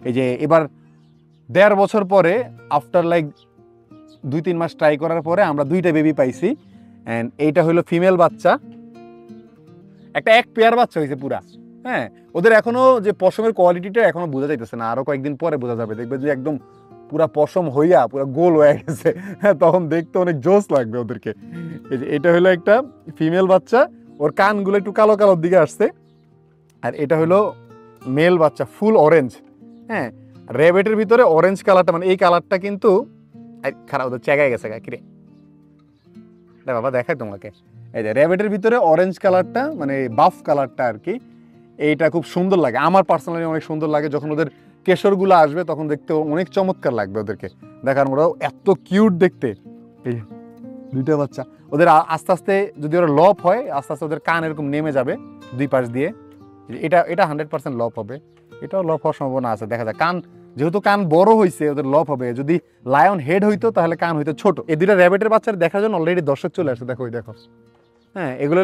এই যে এবার 1.5 বছর পরে আফটার লাইক 2-3 মাস ট্রাই করার পরে আমরা 2টা বেবি পাইছি। অ্যান্ড এইটা হলো ফিমেল বাচ্চা, একটা এক পেয়ার বাচ্চা হয়েছে পুরা। হ্যাঁ, ওদের এখনো যে পশমের কোয়ালিটিটা এখনো বোঝা যাইতেছে না, আরো কয়েকদিন পরে বোঝা যাবে, দেখবে যে একদম পুরা পশম হইয়া পুরা গোল হয়ে গেছে। হ্যাঁ, তখন দেখতে অনেক জোস লাগবে ওদেরকে। এই যে এটা হলো একটা ফিমেল বাচ্চা, ওর কানগুলো একটু কালো কালোর দিকে আসছে। আর এটা হলো মেল বাচ্চা, ফুল অরেঞ্জ। হ্যাঁ, র্যাবেটের ভিতরে অরেঞ্জ কালারটা, মানে এই কালারটা কিন্তু খারাপ, ওদের চেগায় গেছে কিরে বাবা, দেখায় তোমাকে। এই যে র্যাবেটের ভিতরে অরেঞ্জ কালারটা, মানে বাফ কালারটা আর কি, এইটা খুব সুন্দর লাগে। আমার পার্সোনালি অনেক সুন্দর লাগে। যখন ওদের কেশরগুলো আসবে তখন দেখতে অনেক চমৎকার লাগবে ওদেরকে দেখার, ওরাও এত কিউট দেখতে। এই 2টা বাচ্চা, ওদের আস্তে আস্তে যদি ওরা লপ হয়, আস্তে আস্তে ওদের কান এরকম নেমে যাবে 2 পাশ দিয়ে। এটা 100% লপ হবে, এটাও লপ হওয়ার সম্ভাবনা আছে, দেখা যায়। কান যেহেতু কান বড় হয়েছে, ওদের লপ হবে। যদি লায়ন হেড হইতো তাহলে কান হইতো ছোট। এই 2টা র্যাবেটের বাচ্চার দেখার জন্য অলরেডি দর্শক চলে আসছে, দেখো দেখো। হ্যাঁ, এগুলো